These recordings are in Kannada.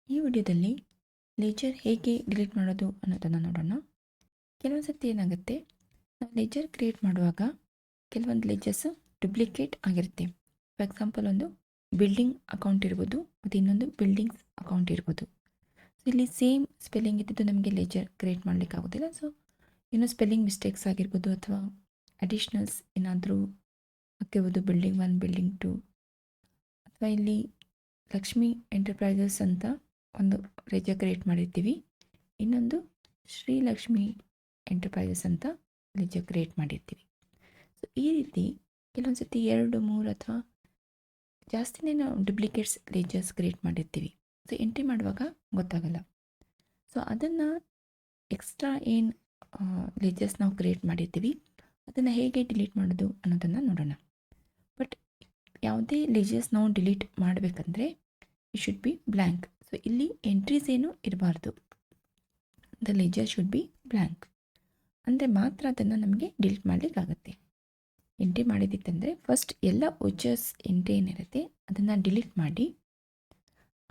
ಈ ವಿಡಿಯೋದಲ್ಲಿ ಲೆಜರ್ ಹೇಗೆ ಡಿಲೀಟ್ ಮಾಡೋದು ಅನ್ನೋದನ್ನು ನೋಡೋಣ. ಕೆಲವೊಂದು ಸರ್ತಿ ಏನಾಗುತ್ತೆ, ನಾವು ಲೆಜರ್ ಕ್ರಿಯೇಟ್ ಮಾಡುವಾಗ ಕೆಲವೊಂದು ಲೆಜರ್ಸ್ ಡುಪ್ಲಿಕೇಟ್ ಆಗಿರುತ್ತೆ. ಫಾರ್ ಎಕ್ಸಾಂಪಲ್, ಒಂದು ಬಿಲ್ಡಿಂಗ್ ಅಕೌಂಟ್ ಇರ್ಬೋದು ಮತ್ತು ಇನ್ನೊಂದು ಬಿಲ್ಡಿಂಗ್ಸ್ ಅಕೌಂಟ್ ಇರ್ಬೋದು. ಸೊ ಇಲ್ಲಿ ಸೇಮ್ ಸ್ಪೆಲ್ಲಿಂಗ್ ಇದ್ದಿದ್ದು ನಮಗೆ ಲೆಜರ್ ಕ್ರಿಯೇಟ್ ಮಾಡಲಿಕ್ಕೆ ಆಗೋದಿಲ್ಲ. ಸೊ ಇನ್ನೂ ಸ್ಪೆಲ್ಲಿಂಗ್ ಮಿಸ್ಟೇಕ್ಸ್ ಆಗಿರ್ಬೋದು ಅಥವಾ ಅಡಿಷ್ನಲ್ಸ್ ಏನಾದರೂ ಹಾಕಿರ್ಬೋದು, ಬಿಲ್ಡಿಂಗ್ 1 ಬಿಲ್ಡಿಂಗ್ 2, ಅಥವಾ ಇಲ್ಲಿ ಲಕ್ಷ್ಮಿ ಎಂಟರ್ಪ್ರೈಸಸ್ ಅಂತ ಒಂದು ಲೆಜರ್ ಕ್ರಿಯೇಟ್ ಮಾಡಿರ್ತೀವಿ, ಇನ್ನೊಂದು ಶ್ರೀಲಕ್ಷ್ಮಿ ಎಂಟರ್ಪ್ರೈಸಸ್ ಅಂತ ಲೆಜರ್ ಕ್ರಿಯೇಟ್ ಮಾಡಿರ್ತೀವಿ. ಸೊ ಈ ರೀತಿ ಕೆಲವೊಂದು ಸರ್ತಿ 2, 3 ಅಥವಾ ಜಾಸ್ತಿನೇ ನಾವು ಡುಪ್ಲಿಕೇಟ್ಸ್ ಲೆಜರ್ಸ್ ಕ್ರಿಯೇಟ್ ಮಾಡಿರ್ತೀವಿ. ಸೊ ಎಂಟ್ರಿ ಮಾಡುವಾಗ ಗೊತ್ತಾಗಲ್ಲ. ಸೊ ಅದನ್ನು ಎಕ್ಸ್ಟ್ರಾ ಏನು ಲೆಜರ್ಸ್ ನಾವು ಕ್ರಿಯೇಟ್ ಮಾಡಿರ್ತೀವಿ ಅದನ್ನು ಹೇಗೆ ಡಿಲೀಟ್ ಮಾಡೋದು ಅನ್ನೋದನ್ನು ನೋಡೋಣ. ಬಟ್ ಯಾವುದೇ ಲೆಜರ್ಸ್ ನಾವು ಡಿಲೀಟ್ ಮಾಡಬೇಕಂದ್ರೆ it should be blank. So ಇಲ್ಲಿ ಎಂಟ್ರೀಸ್ ಏನು ಇರಬಾರ್ದು. The leisure should be blank ಅಂದರೆ ಮಾತ್ರ ಅದನ್ನು ನಮಗೆ ಡಿಲೀಟ್ ಮಾಡಲಿಕ್ಕಾಗತ್ತೆ. ಎಂಟ್ರಿ ಮಾಡಿದ್ದಿತ್ತಂದರೆ ಫಸ್ಟ್ ಎಲ್ಲ ವೋಚರ್ಸ್ ಎಂಟ್ರಿ ಏನಿರುತ್ತೆ ಅದನ್ನು ಡಿಲೀಟ್ ಮಾಡಿ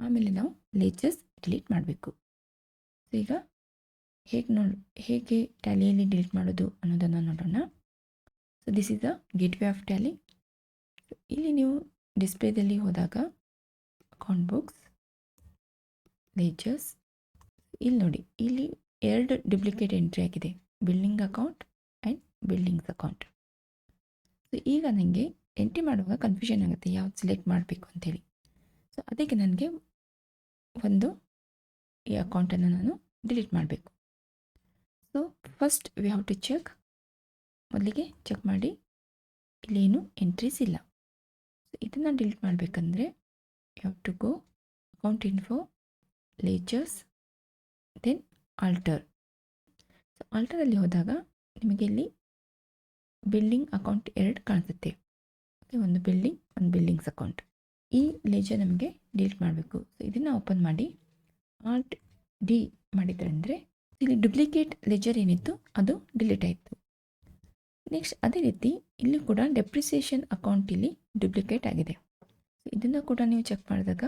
ಆಮೇಲೆ ನಾವು ಲೆಜರ್ಸ್ ಡಿಲೀಟ್ ಮಾಡಬೇಕು. ಸೊ ಈಗ ಹೇಗೆ ಟ್ಯಾಲಿಯಲ್ಲಿ ಡಿಲೀಟ್ ಮಾಡೋದು ಅನ್ನೋದನ್ನು ನೋಡೋಣ. So this is the gateway of Tally. ಇಲ್ಲಿ ನೀವು ಡಿಸ್ಪ್ಲೇದಲ್ಲಿ ಹೋದಾಗ ಅಕೌಂಟ್ ಬುಕ್ಸ್, ಲೆಜರ್ಸ್, ಇಲ್ಲಿ ನೋಡಿ, ಇಲ್ಲಿ 2 ಡುಪ್ಲಿಕೇಟ್ ಎಂಟ್ರಿ ಆಗಿದೆ, building account and buildings account. So ಈಗ ನನಗೆ ಎಂಟ್ರಿ ಮಾಡುವಾಗ ಕನ್ಫ್ಯೂಷನ್ ಆಗುತ್ತೆ ಯಾವ್ದು ಸೆಲೆಕ್ಟ್ ಮಾಡಬೇಕು ಅಂಥೇಳಿ. ಸೊ ಅದಕ್ಕೆ ನನಗೆ ಈ ಅಕೌಂಟನ್ನು ನಾನು ಡಿಲೀಟ್ ಮಾಡಬೇಕು. So first we have to check. ಮೊದಲಿಗೆ ಚೆಕ್ ಮಾಡಿ ಇಲ್ಲೇನು ಎಂಟ್ರೀಸ್ ಇಲ್ಲ. ಸೊ ಇದನ್ನು ಡಿಲೀಟ್ ಮಾಡಬೇಕಂದ್ರೆ you have to go account info, ledgers, then alter. So ಆಲ್ಟರಲ್ಲಿ ಹೋದಾಗ ನಿಮಗೆ ಇಲ್ಲಿ ಬಿಲ್ಡಿಂಗ್ ಅಕೌಂಟ್ 2 ಕಾಣಿಸುತ್ತೆ. ಓಕೆ, ಒಂದು ಬಿಲ್ಡಿಂಗ್, ಒಂದು ಬಿಲ್ಡಿಂಗ್ಸ್ ಅಕೌಂಟ್. ಈ ಲೆಜರ್ ನಮಗೆ ಡಿಲೀಟ್ ಮಾಡಬೇಕು. ಸೊ ಇದನ್ನು ಓಪನ್ ಮಾಡಿ ಆಲ್ಟ್ ಡಿ ಮಾಡಿದರೆ ಅಂದರೆ ಇಲ್ಲಿ ಡುಪ್ಲಿಕೇಟ್ ಲೆಜರ್ ಏನಿತ್ತು ಅದು ಡಿಲೀಟ್ ಆಯಿತು. ನೆಕ್ಸ್ಟ್ ಅದೇ ರೀತಿ ಇಲ್ಲಿ ಕೂಡ ಡೆಪ್ರಿಸಿಯೇಷನ್ ಅಕೌಂಟ್ ಇಲ್ಲಿ ಡುಪ್ಲಿಕೇಟ್ ಆಗಿದೆ. ಸೊ ಇದನ್ನು ಕೂಡ ನೀವು ಚೆಕ್ ಮಾಡಿದಾಗ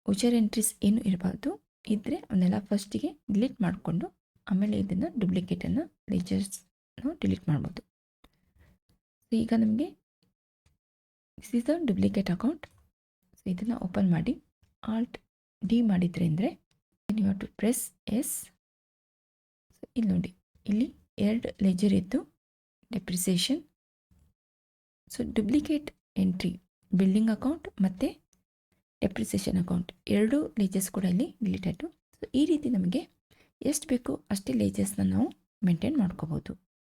ವೋಚರ್ ಎಂಟ್ರೀಸ್ ಏನು ಇರಬಾರ್ದು. ಇದ್ದರೆ ಅವನ್ನೆಲ್ಲ ಫಸ್ಟಿಗೆ ಡಿಲೀಟ್ ಮಾಡಿಕೊಂಡು ಆಮೇಲೆ ಇದನ್ನು ಡುಪ್ಲಿಕೇಟನ್ನು ಲೆಜರ್ಸ್ನ ಡಿಲೀಟ್ ಮಾಡ್ಬೋದು. ಸೊ ಈಗ ನಮಗೆ this is the duplicate account. So ಇದನ್ನು ಓಪನ್ ಮಾಡಿ ಆಲ್ಟ್ ಡಿ ಮಾಡಿದರೆ ಅಂದರೆ you have to press S. So ಇಲ್ಲಿ ನೋಡಿ, ಇಲ್ಲಿ 2 ಲೆಜರ್ ಇದ್ದು depreciation. So duplicate entry building account ಮತ್ತು ಡೆಪ್ರಿಸಿಯೇಷನ್ ಅಕೌಂಟ್ 2 ಲೆಜರ್ಸ್ ಕೂಡ ಇಲ್ಲಿ ಡಿಲೀಟ್ ಆಯಿತು. ಸೊ ಈ ರೀತಿ ನಮಗೆ ಎಷ್ಟು ಬೇಕು ಅಷ್ಟೇ ಲೆಜರ್ಸ್ನ ನಾವು ಮೇಂಟೈನ್ ಮಾಡ್ಕೋಬೋದು.